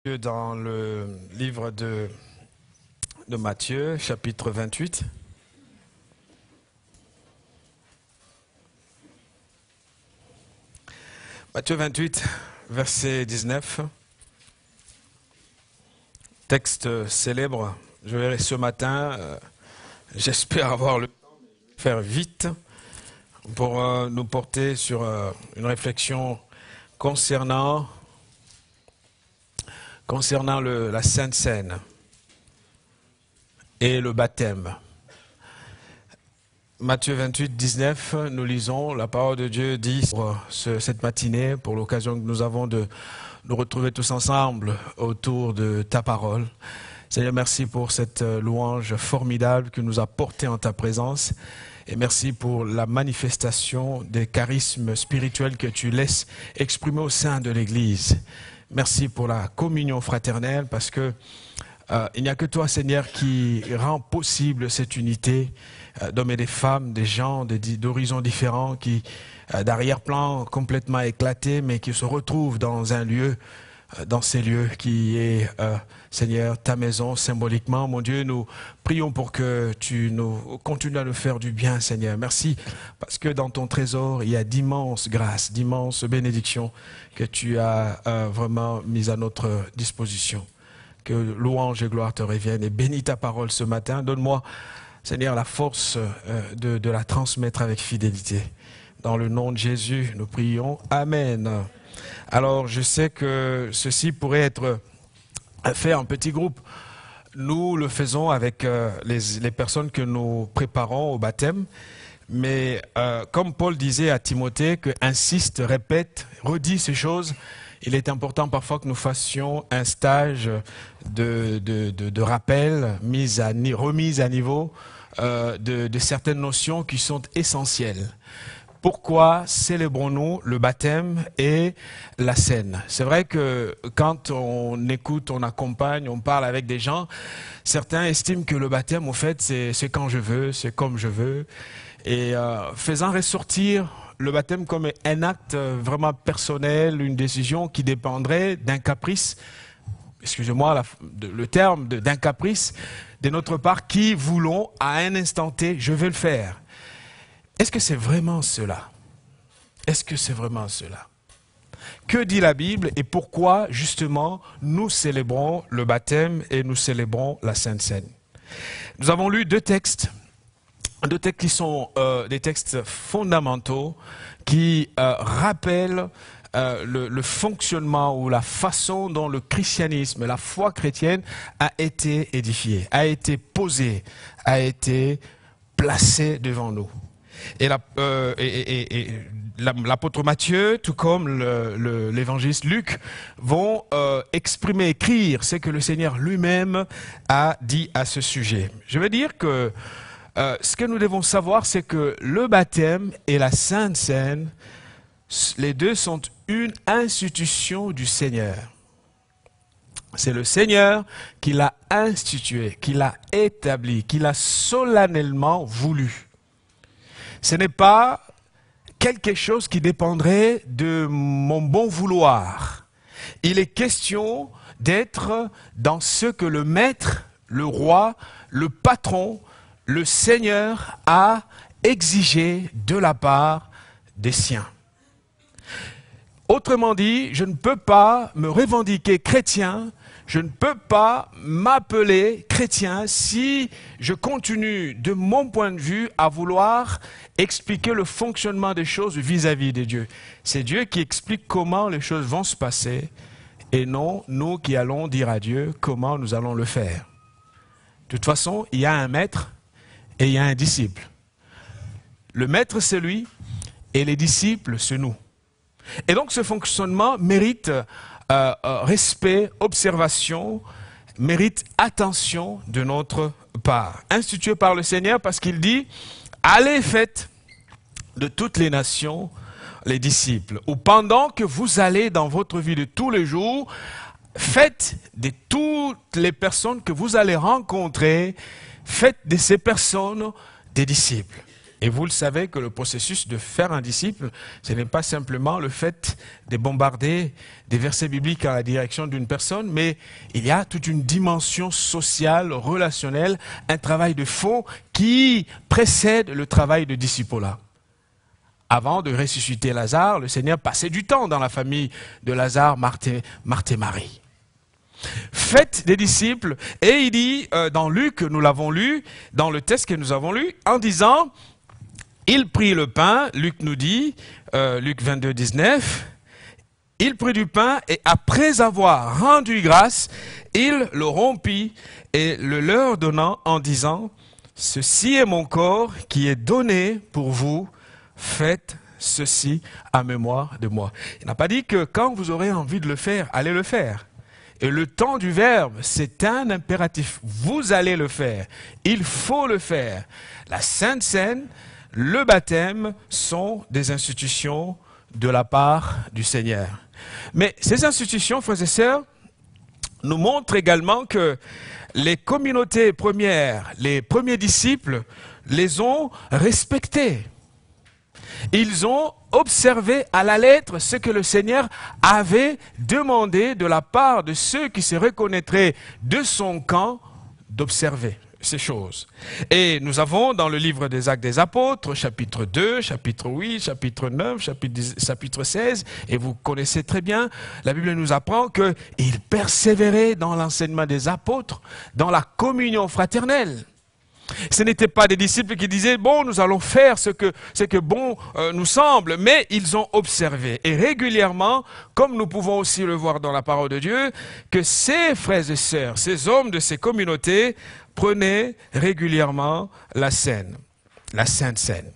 Dans le livre de Matthieu, chapitre 28. Matthieu 28, verset 19. Texte célèbre. Je verrai ce matin, j'espère avoir le temps de faire vite pour nous porter sur une réflexion concernant la Sainte Seine et le baptême. Matthieu 28, 19, nous lisons, la parole de Dieu dit pour cette matinée, pour l'occasion que nous avons de nous retrouver tous ensemble autour de ta parole. Seigneur, merci pour cette louange formidable que nous a portée en ta présence. Et merci pour la manifestation des charismes spirituels que tu laisses exprimer au sein de l'Église. Merci pour la communion fraternelle parce que il n'y a que toi, Seigneur, qui rend possible cette unité d'hommes et des femmes, des gens d'horizons différents, qui d'arrière-plan complètement éclatés, mais qui se retrouvent dans un lieu, dans ces lieux qui est, Seigneur, ta maison symboliquement. Mon Dieu, nous prions pour que tu nous continues à nous faire du bien, Seigneur. Merci parce que dans ton trésor, il y a d'immenses grâces, d'immenses bénédictions que tu as vraiment mises à notre disposition. Que louange et gloire te reviennent et bénis ta parole ce matin. Donne-moi, Seigneur, la force de la transmettre avec fidélité. Dans le nom de Jésus, nous prions. Amen. Alors, je sais que ceci pourrait être fait en petit groupe. Nous le faisons avec les personnes que nous préparons au baptême. Mais comme Paul disait à Timothée, que insiste, répète, redit ces choses, il est important parfois que nous fassions un stage de rappel, remise à niveau de certaines notions qui sont essentielles. Pourquoi célébrons-nous le baptême et la scène? C'est vrai que quand on écoute, on accompagne, on parle avec des gens, certains estiment que le baptême, au fait, c'est quand je veux, c'est comme je veux. Et faisant ressortir le baptême comme un acte vraiment personnel, une décision qui dépendrait d'un caprice, excusez-moi le terme, d'un caprice de notre part qui voulons à un instant T, je vais le faire. Est-ce que c'est vraiment cela? Est-ce que c'est vraiment cela? Que dit la Bible et pourquoi justement nous célébrons le baptême et nous célébrons la Sainte Seine? Nous avons lu deux textes qui sont des textes fondamentaux qui rappellent le fonctionnement ou la façon dont le christianisme, la foi chrétienne a été édifiée, a été posée, a été placée devant nous. Et l'apôtre Matthieu, tout comme l'évangéliste Luc, vont exprimer, écrire ce que le Seigneur lui-même a dit à ce sujet. Je veux dire que ce que nous devons savoir, c'est que le baptême et la Sainte Seine, les deux sont une institution du Seigneur. C'est le Seigneur qui l'a institué, qui l'a établi, qui l'a solennellement voulu. Ce n'est pas quelque chose qui dépendrait de mon bon vouloir. Il est question d'être dans ce que le maître, le roi, le patron, le Seigneur a exigé de la part des siens. Autrement dit, je ne peux pas me revendiquer chrétien, je ne peux pas m'appeler chrétien si je continue, de mon point de vue, à vouloir expliquer le fonctionnement des choses vis-à-vis de Dieu. C'est Dieu qui explique comment les choses vont se passer et non nous qui allons dire à Dieu comment nous allons le faire. De toute façon, il y a un maître et il y a un disciple. Le maître, c'est lui et les disciples, c'est nous. Et donc ce fonctionnement mérite respect, observation, mérite attention de notre part. Institué par le Seigneur parce qu'il dit « Allez, faites de toutes les nations les disciples » ou pendant que vous allez dans votre vie de tous les jours, faites de toutes les personnes que vous allez rencontrer, faites de ces personnes des disciples. Et vous le savez que le processus de faire un disciple, ce n'est pas simplement le fait de bombarder des versets bibliques à la direction d'une personne, mais il y a toute une dimension sociale, relationnelle, un travail de fond qui précède le travail de disciple-là. Avant de ressusciter Lazare, le Seigneur passait du temps dans la famille de Lazare, Marthe et Marie. Faites des disciples, et il dit dans Luc, nous l'avons lu, dans le texte que nous avons lu, en disant... Il prit le pain, Luc nous dit, Luc 22, 19, il prit du pain et après avoir rendu grâce, il le rompit et le leur donnant en disant, ceci est mon corps qui est donné pour vous, faites ceci à mémoire de moi. Il n'a pas dit que quand vous aurez envie de le faire, allez le faire. Et le temps du verbe, c'est un impératif. Vous allez le faire. Il faut le faire. La Sainte Seine, le baptême sont des institutions de la part du Seigneur. Mais ces institutions, frères et sœurs, nous montrent également que les communautés premières, les premiers disciples, les ont respectées. Ils ont observé à la lettre ce que le Seigneur avait demandé de la part de ceux qui se reconnaîtraient de son camp d'observer ces choses. Et nous avons dans le livre des Actes des Apôtres, chapitre 2, chapitre 8, chapitre 9, chapitre 16, et vous connaissez très bien, la Bible nous apprend qu'ils persévéraient dans l'enseignement des apôtres, dans la communion fraternelle. Ce n'étaient pas des disciples qui disaient, bon, nous allons faire ce que bon nous semble, mais ils ont observé. Et régulièrement, comme nous pouvons aussi le voir dans la parole de Dieu, que ces frères et sœurs, ces hommes de ces communautés, prenaient régulièrement la scène, la Sainte Seine.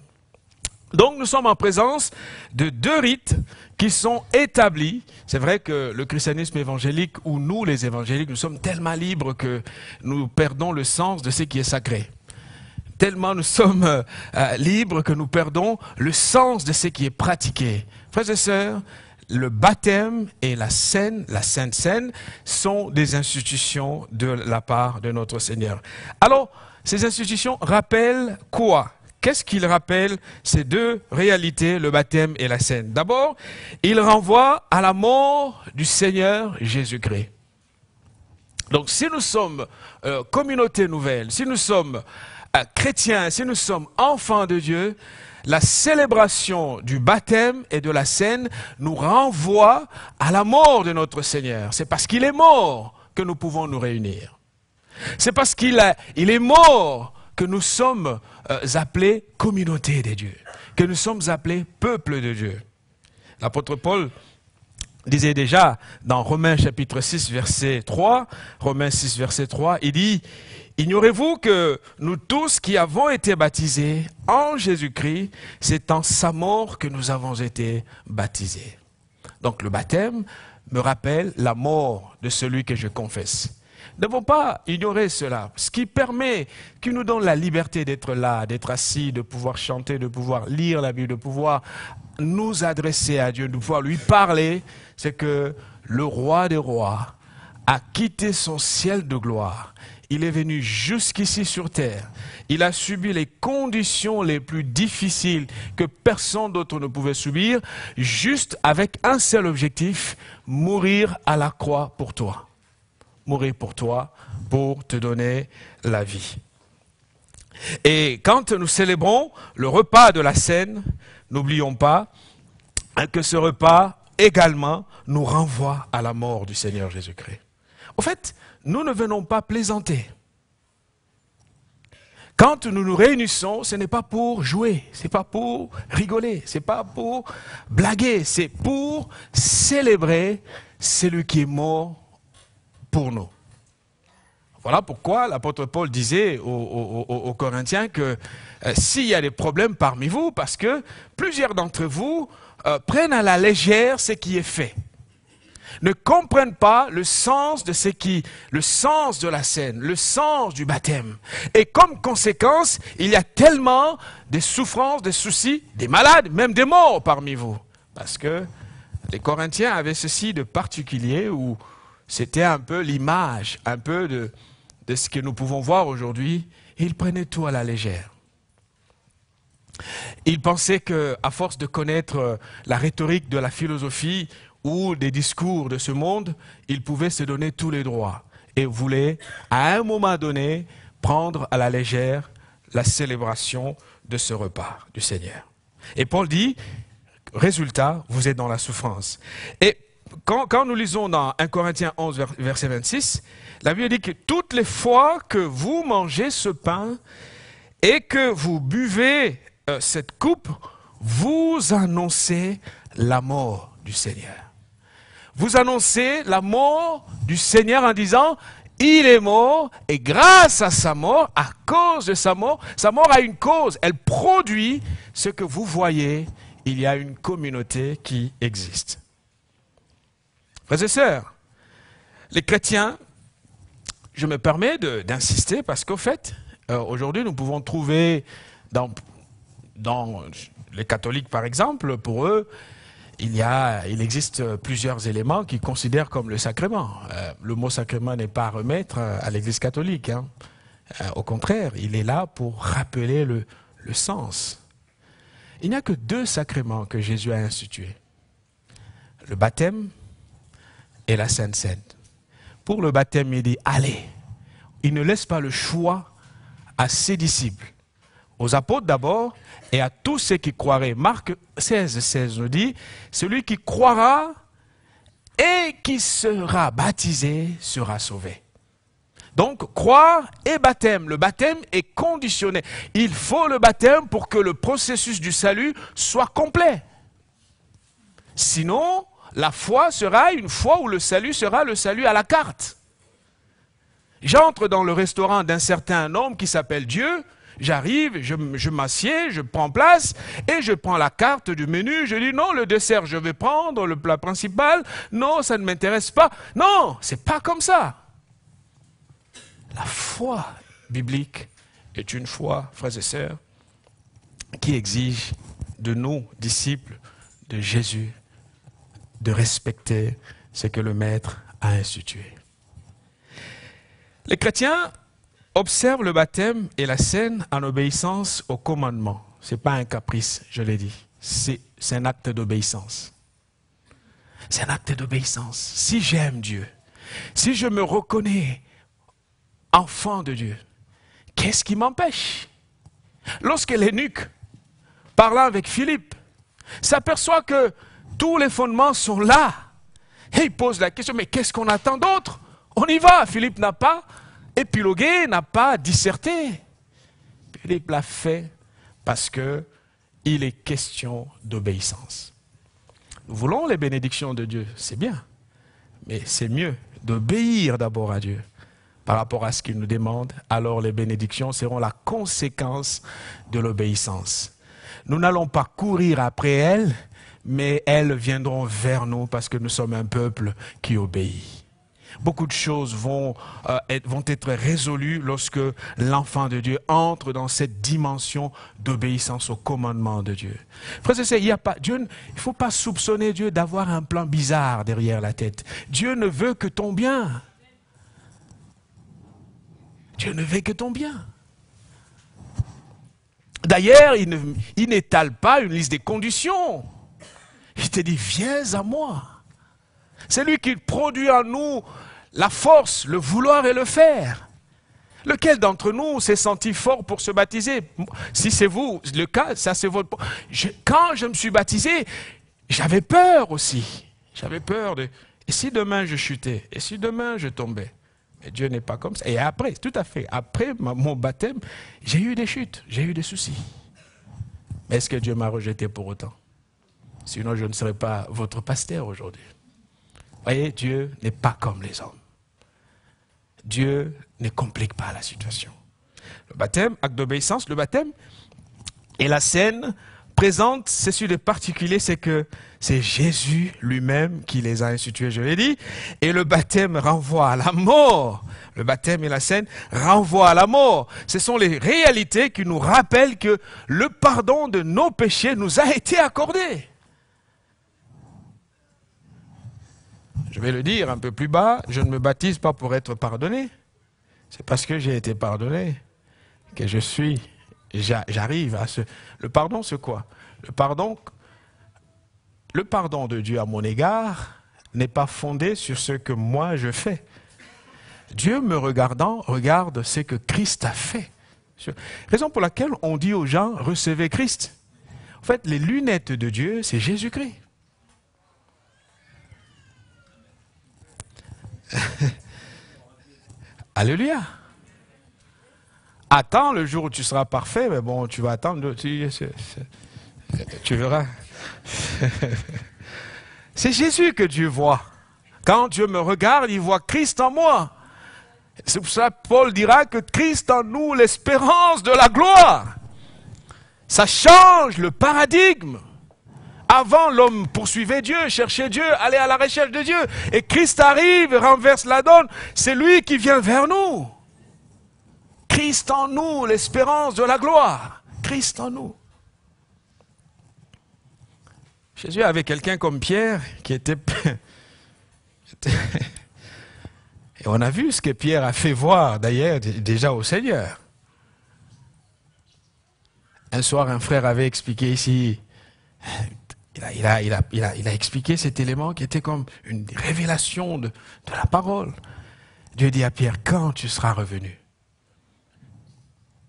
Donc nous sommes en présence de deux rites qui sont établis. C'est vrai que le christianisme évangélique, ou nous les évangéliques, nous sommes tellement libres que nous perdons le sens de ce qui est sacré. Tellement nous sommes libres que nous perdons le sens de ce qui est pratiqué. Frères et sœurs, le baptême et la Sainte Seine sont des institutions de la part de notre Seigneur. Alors, ces institutions rappellent quoi? Qu'est-ce qu'ils rappellent, ces deux réalités, le baptême et la Seine? D'abord, ils renvoient à la mort du Seigneur Jésus-Christ. Donc, si nous sommes communauté nouvelle, si nous sommes chrétiens, si nous sommes enfants de Dieu, la célébration du baptême et de la Seine nous renvoie à la mort de notre Seigneur. C'est parce qu'il est mort que nous pouvons nous réunir. C'est parce qu'il est mort que nous sommes appelés communauté de Dieu, que nous sommes appelés peuple de Dieu. L'apôtre Paul disait déjà dans Romains chapitre 6 verset 3, Romains 6 verset 3, il dit: ignorez-vous que nous tous qui avons été baptisés en Jésus-Christ, c'est en sa mort que nous avons été baptisés. Donc le baptême me rappelle la mort de celui que je confesse. Nous ne devons pas ignorer cela, ce qui permet, qui nous donne la liberté d'être là, d'être assis, de pouvoir chanter, de pouvoir lire la Bible, de pouvoir nous adresser à Dieu, de pouvoir lui parler, c'est que le roi des rois a quitté son ciel de gloire. Il est venu jusqu'ici sur terre. Il a subi les conditions les plus difficiles que personne d'autre ne pouvait subir, juste avec un seul objectif, mourir à la croix pour toi. Mourir pour toi, pour te donner la vie. Et quand nous célébrons le repas de la Seine, n'oublions pas que ce repas également nous renvoie à la mort du Seigneur Jésus-Christ. Au fait, nous ne venons pas plaisanter. Quand nous nous réunissons, ce n'est pas pour jouer, ce n'est pas pour rigoler, ce n'est pas pour blaguer, c'est pour célébrer celui qui est mort pour nous. Voilà pourquoi l'apôtre Paul disait aux Corinthiens que s'il y a des problèmes parmi vous, parce que plusieurs d'entre vous prennent à la légère ce qui est fait, ne comprennent pas le sens le sens de la Seine, le sens du baptême. Et comme conséquence, il y a tellement de souffrances, de soucis, des malades, même des morts parmi vous. Parce que les Corinthiens avaient ceci de particulier, où c'était un peu l'image, un peu de ce que nous pouvons voir aujourd'hui. Ils prenaient tout à la légère. Ils pensaient qu'à force de connaître la rhétorique de la philosophie ou des discours de ce monde, ils pouvaient se donner tous les droits et voulaient, à un moment donné, prendre à la légère la célébration de ce repas du Seigneur. Et Paul dit, résultat, vous êtes dans la souffrance. Et quand nous lisons dans 1 Corinthiens 11, verset 26, la Bible dit que toutes les fois que vous mangez ce pain et que vous buvez cette coupe, vous annoncez la mort du Seigneur. Vous annoncez la mort du Seigneur en disant, il est mort et grâce à sa mort, à cause de sa mort a une cause, elle produit ce que vous voyez, il y a une communauté qui existe. Frères et sœurs, les chrétiens, je me permets d'insister parce qu'au fait, aujourd'hui nous pouvons trouver dans les catholiques par exemple, pour eux, il existe plusieurs éléments qu'ils considèrent comme le sacrement. Le mot sacrement n'est pas à remettre à l'Église catholique. Hein. Au contraire, il est là pour rappeler le sens. Il n'y a que 2 sacrements que Jésus a institués. Le baptême et la Sainte Seine. Pour le baptême, il dit, allez. Il ne laisse pas le choix à ses disciples. Aux apôtres d'abord, et à tous ceux qui croiraient. Marc 16 nous dit, celui qui croira et qui sera baptisé sera sauvé. Donc, croire et baptême. Le baptême est conditionné. Il faut le baptême pour que le processus du salut soit complet. Sinon, la foi sera une foi où le salut sera le salut à la carte. J'entre dans le restaurant d'un certain homme qui s'appelle Dieu. J'arrive, je m'assieds, je prends place et je prends la carte du menu. Je dis non, le dessert je vais prendre, le plat principal. Non, ça ne m'intéresse pas. Non, c'est pas comme ça. La foi biblique est une foi, frères et sœurs, qui exige de nous, disciples de Jésus, de respecter ce que le Maître a institué. Les chrétiens observe le baptême et la scène en obéissance au commandement. Ce n'est pas un caprice, je l'ai dit. C'est un acte d'obéissance. C'est un acte d'obéissance. Si j'aime Dieu, si je me reconnais enfant de Dieu, qu'est-ce qui m'empêche? Lorsque l'eunuque, parlant avec Philippe, s'aperçoit que tous les fondements sont là, et il pose la question, mais qu'est-ce qu'on attend d'autre? On y va. Philippe n'a pas épilogué, n'a pas disserté. Philippe l'a fait parce qu'il est question d'obéissance. Nous voulons les bénédictions de Dieu, c'est bien, mais c'est mieux d'obéir d'abord à Dieu par rapport à ce qu'il nous demande. Alors les bénédictions seront la conséquence de l'obéissance. Nous n'allons pas courir après elles, mais elles viendront vers nous parce que nous sommes un peuple qui obéit. Beaucoup de choses vont être résolues lorsque l'enfant de Dieu entre dans cette dimension d'obéissance au commandement de Dieu. Frère, il ne faut pas soupçonner Dieu d'avoir un plan bizarre derrière la tête. Dieu ne veut que ton bien. Dieu ne veut que ton bien. D'ailleurs, il n'étale pas une liste des conditions. Il te dit, viens à moi. C'est lui qui produit en nous la force, le vouloir et le faire. Lequel d'entre nous s'est senti fort pour se baptiser? Si c'est vous, le cas, ça c'est votre... Quand je me suis baptisé, j'avais peur aussi. J'avais peur de... Et si demain je chutais? Et si demain je tombais? Mais Dieu n'est pas comme ça. Et après, tout à fait, après mon baptême, j'ai eu des chutes, j'ai eu des soucis. Mais est-ce que Dieu m'a rejeté pour autant? Sinon, je ne serais pas votre pasteur aujourd'hui. Voyez, Dieu n'est pas comme les hommes. Dieu ne complique pas la situation. Le baptême, acte d'obéissance, le baptême et la scène présente, c'est sur le particulier, c'est que c'est Jésus lui-même qui les a institués, je l'ai dit, et le baptême renvoie à la mort. Le baptême et la scène renvoient à la mort. Ce sont les réalités qui nous rappellent que le pardon de nos péchés nous a été accordé. Je vais le dire un peu plus bas, je ne me baptise pas pour être pardonné. C'est parce que j'ai été pardonné que je suis j'arrive à ce... Le pardon, c'est quoi? Le pardon de Dieu à mon égard n'est pas fondé sur ce que moi je fais. Dieu me regardant, regarde ce que Christ a fait. Raison pour laquelle on dit aux gens, recevez Christ. En fait, les lunettes de Dieu, c'est Jésus-Christ. Alléluia. Attends le jour où tu seras parfait, mais bon, tu vas attendre, tu verras. C'est Jésus que Dieu voit. Quand Dieu me regarde, il voit Christ en moi. C'est pour ça que Paul dira que Christ en nous, l'espérance de la gloire. Ça change le paradigme. Avant, l'homme poursuivait Dieu, cherchait Dieu, allait à la recherche de Dieu. Et Christ arrive et renverse la donne. C'est lui qui vient vers nous. Christ en nous, l'espérance de la gloire. Christ en nous. Jésus avait quelqu'un comme Pierre qui était... Et on a vu ce que Pierre a fait voir d'ailleurs déjà au Seigneur. Un soir, un frère avait expliqué ici, il a expliqué cet élément qui était comme une révélation de la parole. Dieu dit à Pierre, quand tu seras revenu?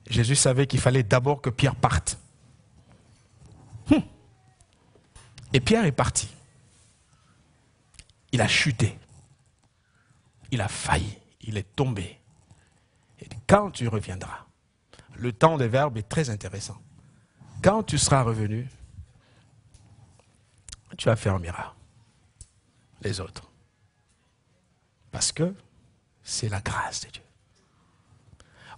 Jésus savait qu'il fallait d'abord que Pierre parte. Et Pierre est parti. Il a chuté. Il a failli. Il est tombé. Et quand tu reviendras, le temps des verbes est très intéressant. Quand tu seras revenu, tu affermiras les autres. Parce que c'est la grâce de Dieu.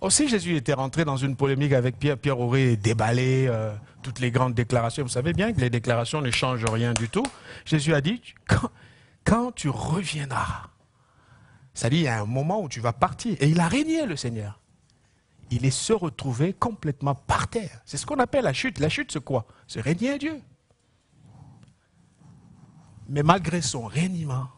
Aussi, Jésus était rentré dans une polémique avec Pierre. Pierre aurait déballé toutes les grandes déclarations. Vous savez bien que les déclarations ne changent rien du tout. Jésus a dit, quand tu reviendras, c'est-à-dire il y a un moment où tu vas partir. Et il a régné, le Seigneur. Il est se retrouvé complètement par terre. C'est ce qu'on appelle la chute. La chute, c'est quoi? C'est régner à Dieu. Mais malgré son régnement,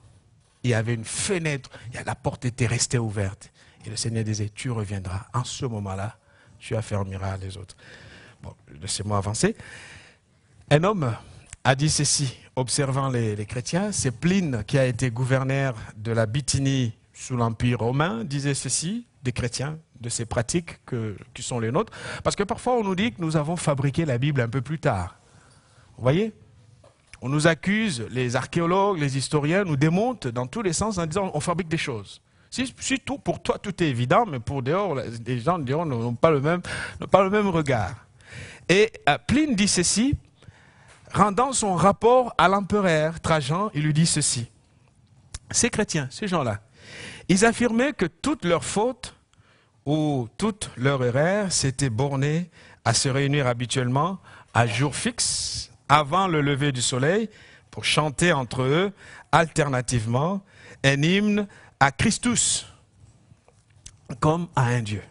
il y avait une fenêtre, la porte était restée ouverte. Et le Seigneur disait, tu reviendras. En ce moment-là, tu affermiras les autres. Bon, laissez-moi avancer. Un homme a dit ceci, observant les chrétiens. C'est Pline, qui a été gouverneur de la Bithynie sous l'Empire romain, disait ceci, des chrétiens, de ces pratiques qui sont les nôtres. Parce que parfois, on nous dit que nous avons fabriqué la Bible un peu plus tard. Vous voyez? On nous accuse, les archéologues, les historiens nous démontent dans tous les sens en disant on fabrique des choses. Si pour toi tout est évident, mais pour dehors, les gens diront n'ont pas le même regard. Et Pline dit ceci, rendant son rapport à l'empereur Trajan, il lui dit ceci. Ces chrétiens, ces gens-là, ils affirmaient que toute leur faute ou toute leur erreur s'était bornée à se réunir habituellement à jour fixe, avant le lever du soleil, pour chanter entre eux, alternativement, un hymne à Christus, comme à un Dieu.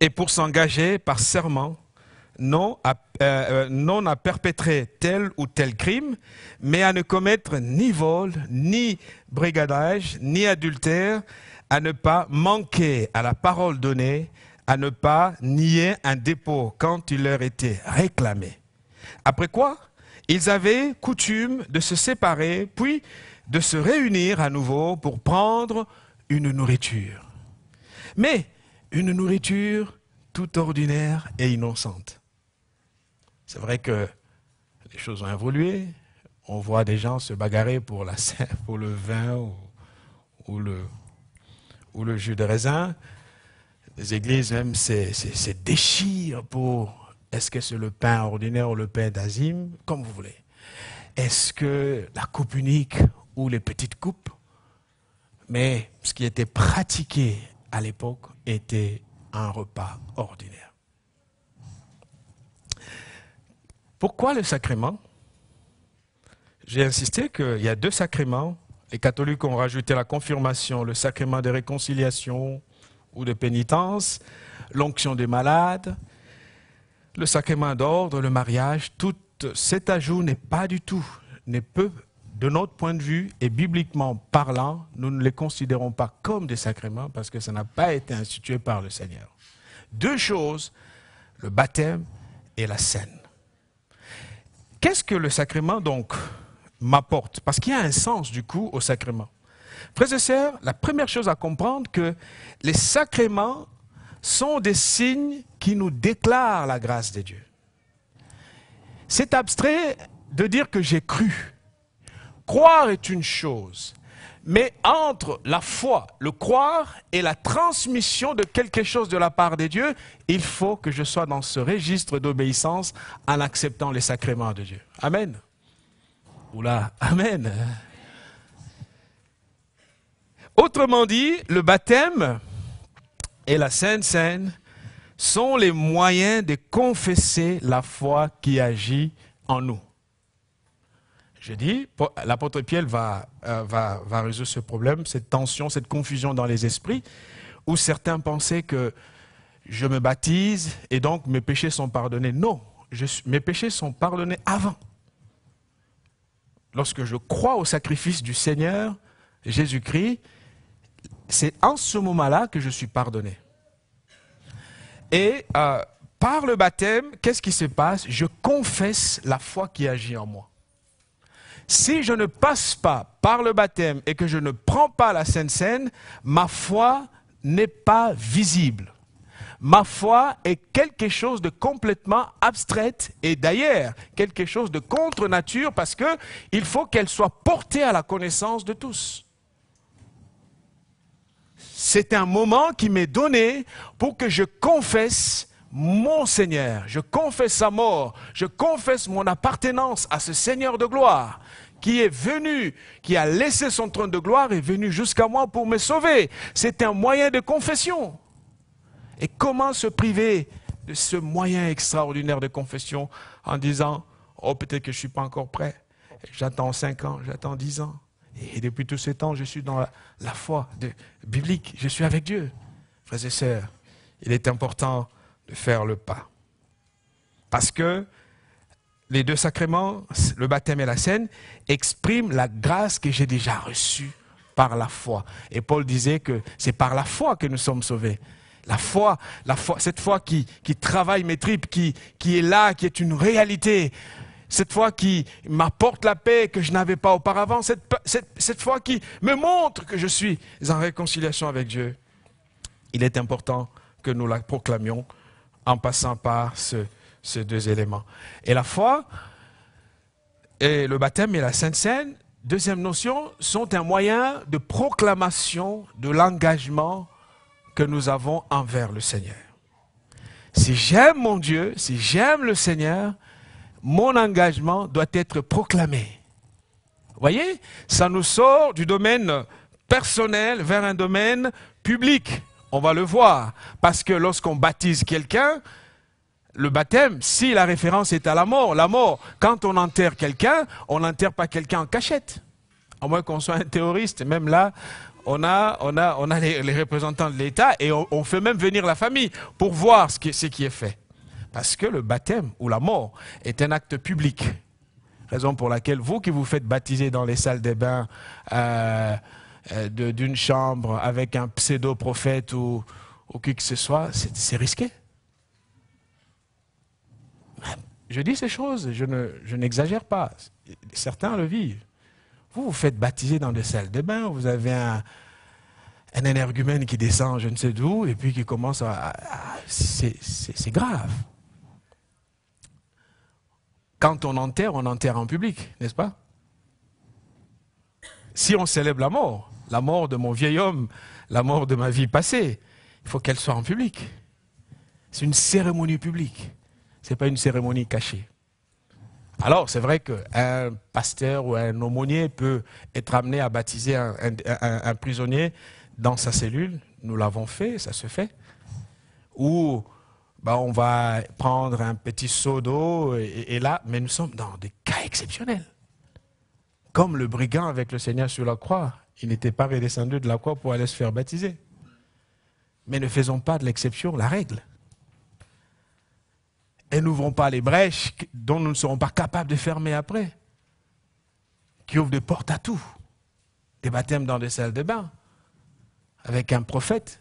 Et pour s'engager par serment, non à perpétrer tel ou tel crime, mais à ne commettre ni vol, ni brigadage, ni adultère, à ne pas manquer à la parole donnée, à ne pas nier un dépôt quand il leur était réclamé. Après quoi, ils avaient coutume de se séparer, puis de se réunir à nouveau pour prendre une nourriture. Mais une nourriture toute ordinaire et innocente. C'est vrai que les choses ont évolué. On voit des gens se bagarrer pour le vin ou le jus de raisin. Les églises même se déchirent pour... Est-ce que c'est le pain ordinaire ou le pain d'azim? Comme vous voulez. Est-ce que la coupe unique ou les petites coupes? Mais ce qui était pratiqué à l'époque était un repas ordinaire. Pourquoi le sacrement? J'ai insisté qu'il y a deux sacrements. Les catholiques ont rajouté la confirmation, le sacrement de réconciliation ou de pénitence, l'onction des malades, le sacrement d'ordre, le mariage. Tout cet ajout n'est pas du tout, ne peut, de notre point de vue et bibliquement parlant, nous ne les considérons pas comme des sacrements parce que ça n'a pas été institué par le Seigneur. Deux choses le baptême et la scène. Qu'est-ce que le sacrement donc m'apporte? Parce qu'il y a un sens du coup au sacrement. Frères et sœurs, la première chose à comprendre, que les sacrements sont des signes qui nous déclarent la grâce de Dieu. C'est abstrait de dire que j'ai cru. Croire est une chose, mais entre la foi, le croire et la transmission de quelque chose de la part de Dieu, il faut que je sois dans ce registre d'obéissance en acceptant les sacrements de Dieu. Amen. Oula, amen. Autrement dit, le baptême et la Sainte Seine sont les moyens de confesser la foi qui agit en nous. Je dis, l'apôtre Pierre va résoudre ce problème, cette tension, cette confusion dans les esprits, où certains pensaient que je me baptise et donc mes péchés sont pardonnés. Non, mes péchés sont pardonnés avant. Lorsque je crois au sacrifice du Seigneur Jésus-Christ, c'est en ce moment-là que je suis pardonné. Et par le baptême, qu'est-ce qui se passe? Je confesse la foi qui agit en moi. Si je ne passe pas par le baptême et que je ne prends pas la Sainte Seine, ma foi n'est pas visible. Ma foi est quelque chose de complètement abstraite et d'ailleurs quelque chose de contre nature parce qu'il faut qu'elle soit portée à la connaissance de tous. C'est un moment qui m'est donné pour que je confesse mon Seigneur, je confesse sa mort, je confesse mon appartenance à ce Seigneur de gloire qui est venu, qui a laissé son trône de gloire et est venu jusqu'à moi pour me sauver. C'est un moyen de confession. Et comment se priver de ce moyen extraordinaire de confession en disant « Oh, peut-être que je ne suis pas encore prêt, j'attends 5 ans, j'attends 10 ans. » Et depuis tous ces temps, je suis dans la foi biblique, je suis avec Dieu. Frères et sœurs, il est important de faire le pas. Parce que les deux sacrements, le baptême et la scène, expriment la grâce que j'ai déjà reçue par la foi. Et Paul disait que c'est par la foi que nous sommes sauvés. La foi, cette foi qui travaille mes tripes, qui est là, qui est une réalité. Cette foi qui m'apporte la paix que je n'avais pas auparavant. Cette foi qui me montre que je suis en réconciliation avec Dieu. Il est important que nous la proclamions en passant par ces deux éléments. Et la foi, et le baptême et la Sainte Seine, deuxième notion, sont un moyen de proclamation de l'engagement que nous avons envers le Seigneur. Si j'aime mon Dieu, si j'aime le Seigneur, mon engagement doit être proclamé. Vous voyez, ça nous sort du domaine personnel vers un domaine public. On va le voir, parce que lorsqu'on baptise quelqu'un, le baptême, si la référence est à la mort, quand on enterre quelqu'un, on n'enterre pas quelqu'un en cachette. À moins qu'on soit un terroriste, même là, on a les représentants de l'État et on fait même venir la famille pour voir ce qui est fait. Parce que le baptême ou la mort est un acte public. Raison pour laquelle vous qui vous faites baptiser dans les salles des bains d'une chambre avec un pseudo-prophète ou qui que ce soit, c'est risqué. Je dis ces choses, je n'exagère pas. Certains le vivent. Vous vous faites baptiser dans des salles de bain, vous avez un énergumène qui descend je ne sais d'où et puis qui commence c'est grave. Quand on enterre en public, n'est-ce pas? Si on célèbre la mort de mon vieil homme, la mort de ma vie passée, il faut qu'elle soit en public. C'est une cérémonie publique. Ce n'est pas une cérémonie cachée. Alors, c'est vrai qu'un pasteur ou un aumônier peut être amené à baptiser un prisonnier dans sa cellule. Nous l'avons fait, ça se fait. Ou on va prendre un petit seau d'eau et là, mais nous sommes dans des cas exceptionnels. Comme le brigand avec le Seigneur sur la croix. Il n'était pas redescendu de la croix pour aller se faire baptiser. Mais ne faisons pas de l'exception la règle. Et n'ouvrons pas les brèches dont nous ne serons pas capables de fermer après. Qui ouvrent des portes à tout. Des baptêmes dans des salles de bain. Avec un prophète.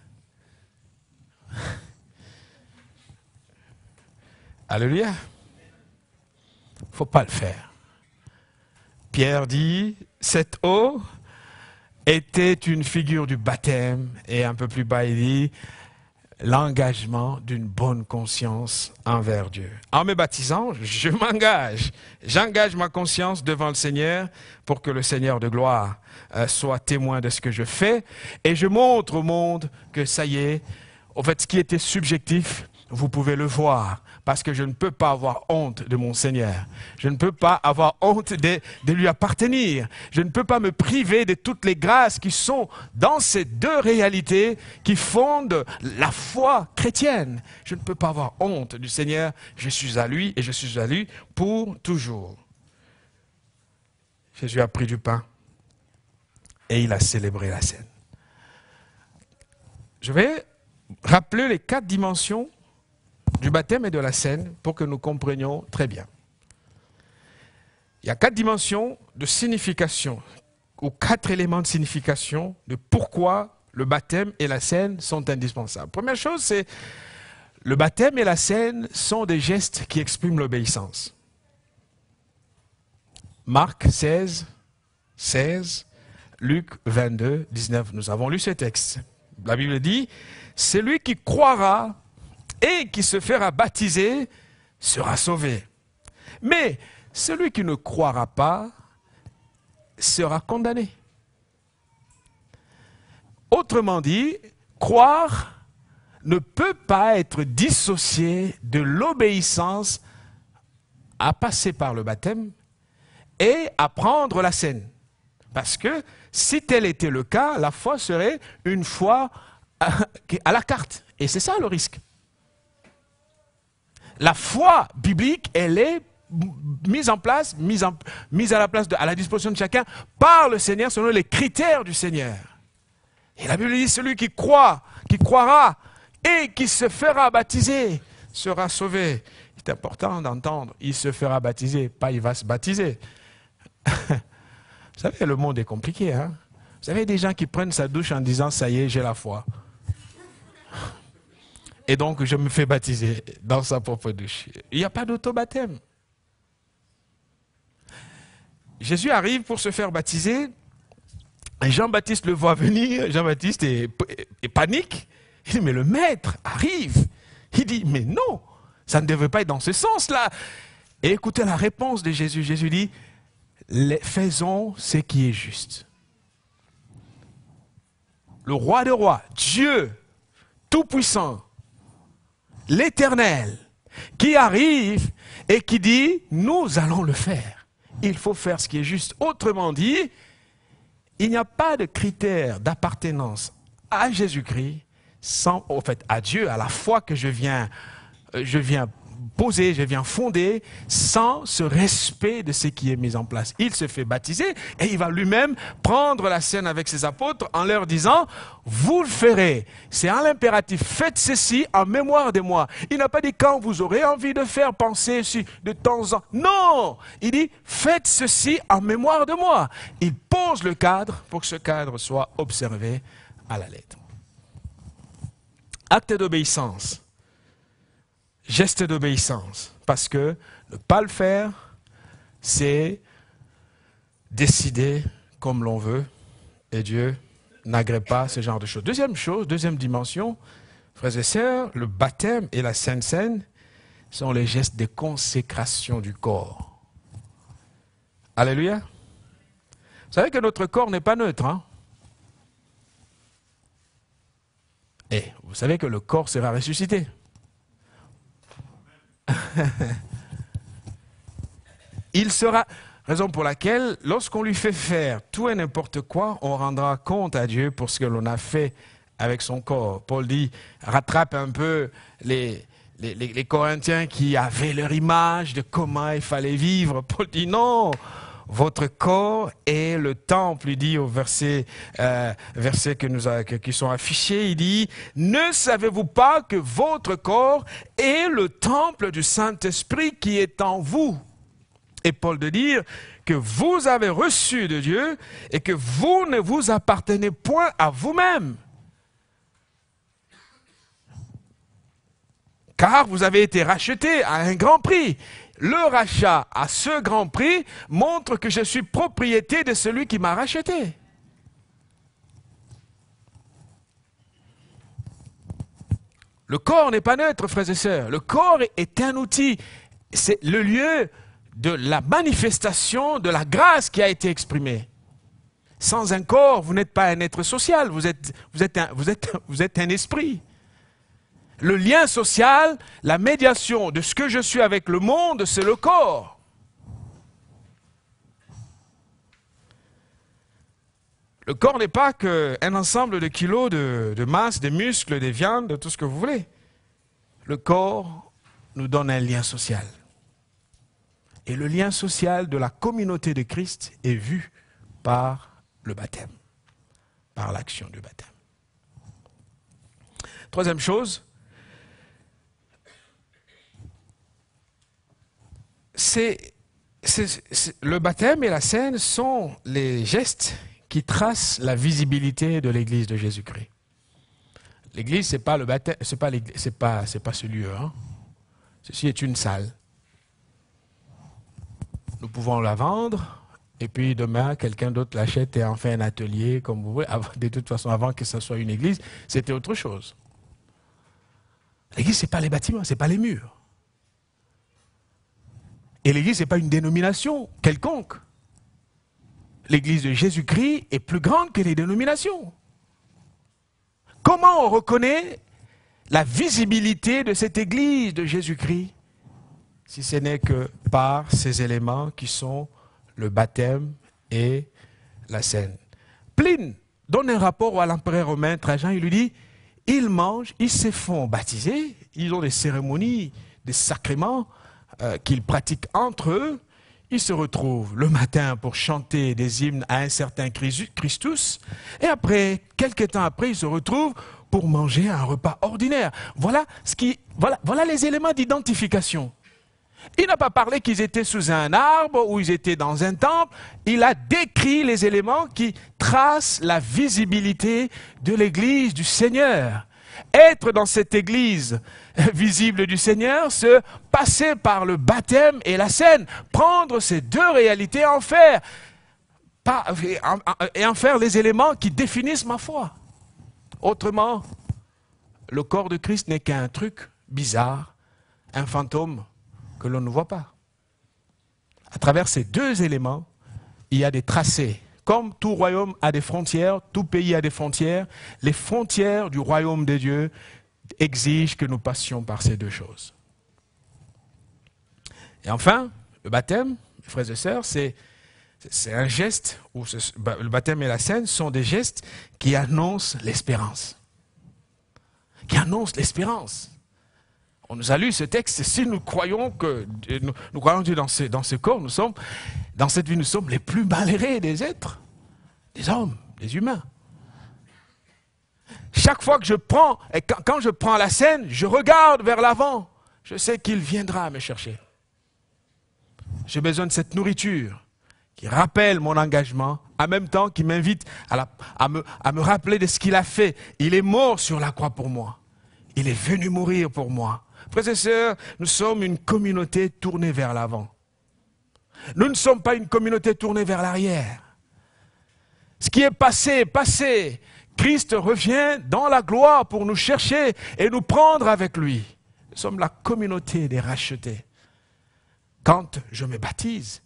Alléluia. Il ne faut pas le faire. Pierre dit, cette eau était une figure du baptême, et un peu plus bas il dit, l'engagement d'une bonne conscience envers Dieu. En me baptisant, je m'engage. J'engage ma conscience devant le Seigneur pour que le Seigneur de gloire soit témoin de ce que je fais. Et je montre au monde que ça y est, en fait, ce qui était subjectif, vous pouvez le voir. Parce que je ne peux pas avoir honte de mon Seigneur. Je ne peux pas avoir honte de lui appartenir. Je ne peux pas me priver de toutes les grâces qui sont dans ces deux réalités qui fondent la foi chrétienne. Je ne peux pas avoir honte du Seigneur. Je suis à lui et je suis à lui pour toujours. Jésus a pris du pain et il a célébré la scène. Je vais rappeler les 4 dimensions du baptême et de la scène pour que nous comprenions très bien. Il y a 4 dimensions de signification, ou 4 éléments de signification de pourquoi le baptême et la scène sont indispensables. Première chose, c'est le baptême et la scène sont des gestes qui expriment l'obéissance. Marc 16, 16, Luc 22, 19, nous avons lu ce texte. La Bible dit, celui qui croira et qui se fera baptiser sera sauvé. Mais celui qui ne croira pas sera condamné. Autrement dit, croire ne peut pas être dissocié de l'obéissance à passer par le baptême et à prendre la scène. Parce que si tel était le cas, la foi serait une foi à la carte. Et c'est ça le risque. La foi biblique, elle est mise en place, mise à la place, à la disposition de chacun par le Seigneur selon les critères du Seigneur. Et la Bible dit, celui qui croit, qui croira et qui se fera baptiser sera sauvé. C'est important d'entendre, il se fera baptiser, pas il va se baptiser. Vous savez, le monde est compliqué. Hein? Vous savez, des gens qui prennent sa douche en disant, ça y est, j'ai la foi. Et donc, je me fais baptiser dans sa propre douche. Il n'y a pas d'auto-baptême. Jésus arrive pour se faire baptiser. Jean-Baptiste le voit venir. Jean-Baptiste est panique. Il dit, mais le maître arrive. Il dit, mais non, ça ne devrait pas être dans ce sens-là. Et écoutez la réponse de Jésus. Jésus dit, faisons ce qui est juste. Le roi des rois, Dieu tout-puissant, l'Éternel, qui arrive et qui dit, nous allons le faire. Il faut faire ce qui est juste. Autrement dit, il n'y a pas de critère d'appartenance à Jésus-Christ, en fait, à Dieu, à la foi que je viens poser, je viens fonder, sans ce respect de ce qui est mis en place. Il se fait baptiser et il va lui-même prendre la scène avec ses apôtres en leur disant, vous le ferez. C'est un impératif, faites ceci en mémoire de moi. Il n'a pas dit quand vous aurez envie de faire, penser de temps en temps. Non, il dit, faites ceci en mémoire de moi. Il pose le cadre pour que ce cadre soit observé à la lettre. Acte d'obéissance. Geste d'obéissance, parce que ne pas le faire, c'est décider comme l'on veut, et Dieu n'agrée pas ce genre de choses. Deuxième chose, deuxième dimension, frères et sœurs, le baptême et la Sainte Seine sont les gestes de consécration du corps. Alléluia. Vous savez que notre corps n'est pas neutre, hein? Et vous savez que le corps sera ressuscité. Il sera, raison pour laquelle, lorsqu'on lui fait faire tout et n'importe quoi, on rendra compte à Dieu pour ce que l'on a fait avec son corps. Paul dit, rattrape un peu les Corinthiens qui avaient leur image de comment il fallait vivre. Paul dit non, votre corps est le temple, il dit au versets qui sont affichés, il dit, ne savez-vous pas que votre corps est le temple du Saint-Esprit qui est en vous? Et Paul de dire que vous avez reçu de Dieu et que vous ne vous appartenez point à vous-même. Car vous avez été rachetés à un grand prix. Le rachat à ce grand prix montre que je suis propriété de celui qui m'a racheté. Le corps n'est pas neutre, frères et sœurs. Le corps est un outil. C'est le lieu de la manifestation de la grâce qui a été exprimée. Sans un corps, vous n'êtes pas un être social, vous êtes un esprit. Le lien social, la médiation de ce que je suis avec le monde, c'est le corps. Le corps n'est pas qu'un ensemble de kilos de masse, des muscles, des viandes, de tout ce que vous voulez. Le corps nous donne un lien social. Et le lien social de la communauté de Christ est vu par le baptême, par l'action du baptême. Troisième chose, le baptême et la scène sont les gestes qui tracent la visibilité de l'Église de Jésus-Christ. L'Église, c'est pas le baptême, c'est pas ce lieu. Hein. Ceci est une salle. Nous pouvons la vendre, et puis demain, quelqu'un d'autre l'achète et en fait un atelier, comme vous voulez. De toute façon, avant que ce soit une église, c'était autre chose. L'église, ce n'est pas les bâtiments, ce n'est pas les murs. Et l'église, ce n'est pas une dénomination quelconque. L'église de Jésus-Christ est plus grande que les dénominations. Comment on reconnaît la visibilité de cette église de Jésus-Christ, si ce n'est que par ces éléments qui sont le baptême et la scène. Pline donne un rapport à l'empereur romain Trajan, il lui dit, ils mangent, ils se font baptiser, ils ont des cérémonies, des sacrements qu'ils pratiquent entre eux, ils se retrouvent le matin pour chanter des hymnes à un certain Christus, et après, quelques temps après, ils se retrouvent pour manger un repas ordinaire. Voilà les éléments d'identification. Il n'a pas parlé qu'ils étaient sous un arbre ou ils étaient dans un temple. Il a décrit les éléments qui tracent la visibilité de l'église du Seigneur. Être dans cette église visible du Seigneur, c'est passer par le baptême et la scène, prendre ces deux réalités et en faire les éléments qui définissent ma foi. Autrement, le corps de Christ n'est qu'un truc bizarre, un fantôme que l'on ne voit pas. À travers ces deux éléments, il y a des tracés. Comme tout royaume a des frontières, tout pays a des frontières, les frontières du royaume de Dieu exigent que nous passions par ces deux choses. Et enfin, le baptême, mes frères et sœurs, c'est un geste, où le baptême et la scène sont des gestes qui annoncent l'espérance. Qui annoncent l'espérance. On nous a lu ce texte, si nous croyons que nous croyons Dieu dans ce corps, dans cette vie, nous sommes les plus malheureux des êtres, des hommes, des humains. Chaque fois que quand je prends la scène, je regarde vers l'avant. Je sais qu'il viendra me chercher. J'ai besoin de cette nourriture qui rappelle mon engagement, en même temps qui m'invite à me rappeler de ce qu'il a fait. Il est mort sur la croix pour moi. Il est venu mourir pour moi. Frères et sœurs, nous sommes une communauté tournée vers l'avant. Nous ne sommes pas une communauté tournée vers l'arrière. Ce qui est passé est passé. Christ revient dans la gloire pour nous chercher et nous prendre avec lui. Nous sommes la communauté des rachetés. Quand je me baptise,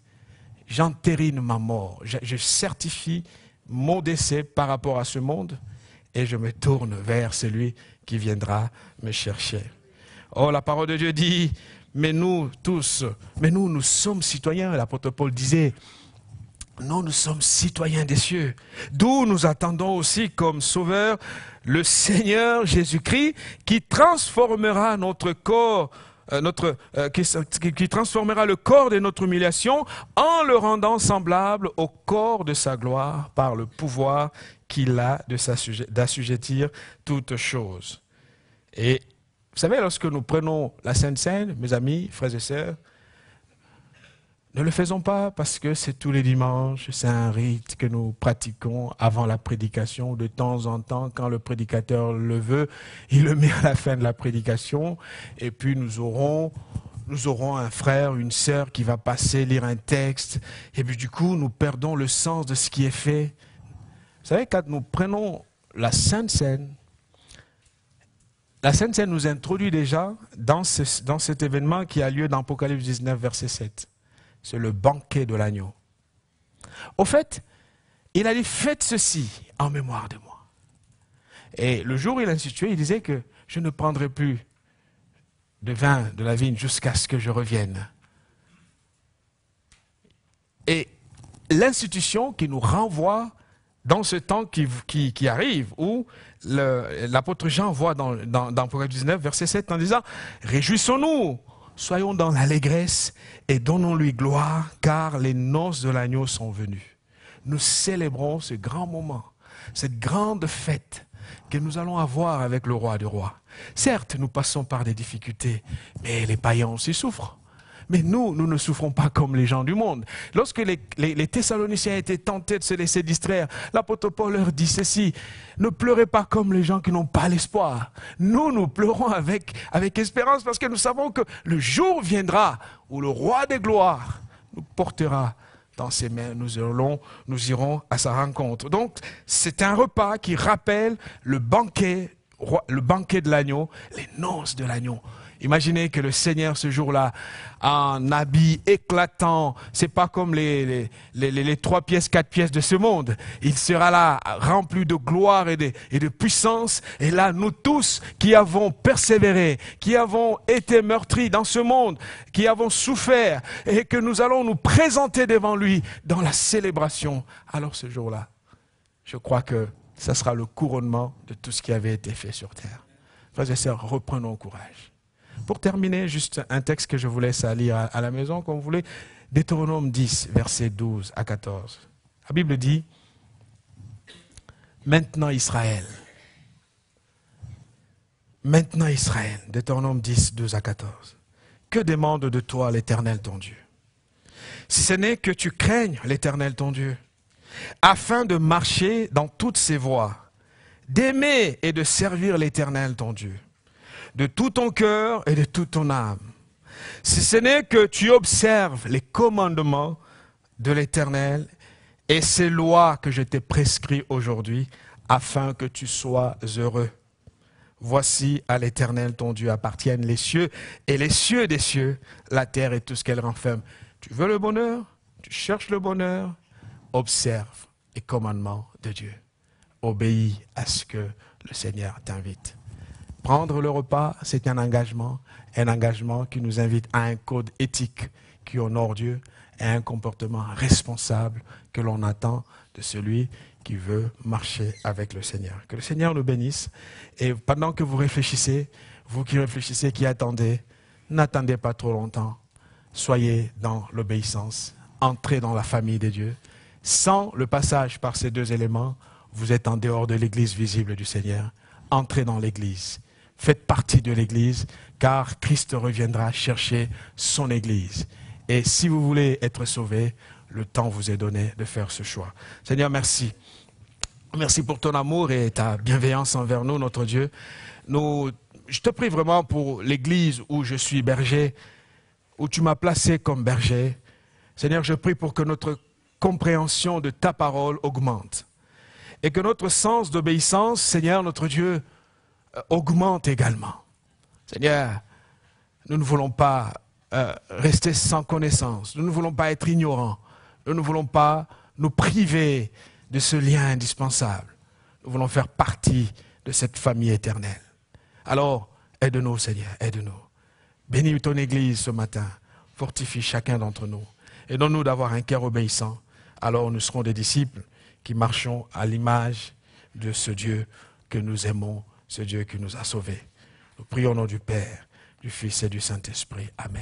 j'entérine ma mort. Je certifie mon décès par rapport à ce monde et je me tourne vers celui qui viendra me chercher. Oh, la parole de Dieu dit, mais nous, nous sommes citoyens. L'apôtre Paul disait, nous sommes citoyens des cieux, d'où nous attendons aussi comme sauveur le Seigneur Jésus-Christ qui transformera notre corps, qui transformera le corps de notre humiliation en le rendant semblable au corps de sa gloire par le pouvoir qu'il a d'assujettir toutes choses. Et vous savez, lorsque nous prenons la Sainte Seine, mes amis, frères et sœurs, Ne le faisons pas parce que c'est tous les dimanches, c'est un rite que nous pratiquons avant la prédication. De temps en temps, quand le prédicateur le veut, il le met à la fin de la prédication. Et puis nous aurons un frère, une sœur qui va passer, lire un texte. Et puis du coup, nous perdons le sens de ce qui est fait. Vous savez, quand nous prenons la Sainte Seine, la Sainte Seine nous introduit déjà dans cet événement qui a lieu dans Apocalypse 19, verset 7. C'est le banquet de l'agneau. Au fait, il a dit, faites ceci en mémoire de moi. Et le jour où il instituait, il disait que je ne prendrai plus de vin de la vigne jusqu'à ce que je revienne. Et l'institution qui nous renvoie dans ce temps qui arrive, où l'apôtre Jean voit dans Apocalypse 19, verset 7, en disant, réjouissons-nous, soyons dans l'allégresse et donnons-lui gloire, car les noces de l'agneau sont venues. Nous célébrons ce grand moment, cette grande fête que nous allons avoir avec le roi des rois. Certes, nous passons par des difficultés, mais les païens aussi souffrent. Mais nous ne souffrons pas comme les gens du monde. Lorsque les Thessaloniciens étaient tentés de se laisser distraire, l'apôtre Paul leur dit ceci, ne pleurez pas comme les gens qui n'ont pas l'espoir. Nous pleurons avec espérance parce que nous savons que le jour viendra où le roi des gloires nous portera dans ses mains. Nous irons à sa rencontre. Donc, c'est un repas qui rappelle le banquet de l'agneau, les noces de l'agneau. Imaginez que le Seigneur ce jour-là, en habit éclatant, c'est pas comme les 3 pièces, 4 pièces de ce monde. Il sera là, rempli de gloire et de puissance. Et là, nous tous qui avons persévéré, qui avons été meurtris dans ce monde, qui avons souffert, et que nous allons nous présenter devant lui dans la célébration. Alors ce jour-là, je crois que ça sera le couronnement de tout ce qui avait été fait sur terre. Frères et sœurs, reprenons courage. Pour terminer, juste un texte que je vous laisse à lire à la maison, comme vous voulez. Deutéronome 10, versets 12 à 14. La Bible dit, maintenant Israël, Deutéronome 10, 12 à 14. Que demande de toi l'Éternel ton Dieu? Si ce n'est que tu craignes l'Éternel ton Dieu, afin de marcher dans toutes ses voies, d'aimer et de servir l'Éternel ton Dieu, de tout ton cœur et de toute ton âme. Si ce n'est que tu observes les commandements de l'Éternel et ces lois que je t'ai prescrites aujourd'hui, afin que tu sois heureux. Voici à l'Éternel ton Dieu appartiennent les cieux et les cieux des cieux, la terre et tout ce qu'elle renferme. Tu veux le bonheur? Tu cherches le bonheur? Observe les commandements de Dieu. Obéis à ce que le Seigneur t'invite. Prendre le repas, c'est un engagement qui nous invite à un code éthique qui honore Dieu et à un comportement responsable que l'on attend de celui qui veut marcher avec le Seigneur. Que le Seigneur nous bénisse. Et pendant que vous réfléchissez, vous qui réfléchissez, qui attendez, n'attendez pas trop longtemps. Soyez dans l'obéissance. Entrez dans la famille de Dieu. Sans le passage par ces 2 éléments, vous êtes en dehors de l'église visible du Seigneur. Entrez dans l'église. Faites partie de l'église, car Christ reviendra chercher son église. Et si vous voulez être sauvé, le temps vous est donné de faire ce choix. Seigneur, merci. Merci pour ton amour et ta bienveillance envers nous, notre Dieu. Je te prie vraiment pour l'église où je suis berger, où tu m'as placé comme berger. Seigneur, je prie pour que notre compréhension de ta parole augmente. Et que notre sens d'obéissance, Seigneur, notre Dieu, augmente également. Seigneur, nous ne voulons pas rester sans connaissance. Nous ne voulons pas être ignorants. Nous ne voulons pas nous priver de ce lien indispensable. Nous voulons faire partie de cette famille éternelle. Alors, aide-nous, Seigneur, aide-nous. Bénis ton Église ce matin. Fortifie chacun d'entre nous. Et donne-nous d'avoir un cœur obéissant. Alors nous serons des disciples qui marchons à l'image de ce Dieu que nous aimons, ce Dieu qui nous a sauvés. Nous prions au nom du Père, du Fils et du Saint-Esprit. Amen.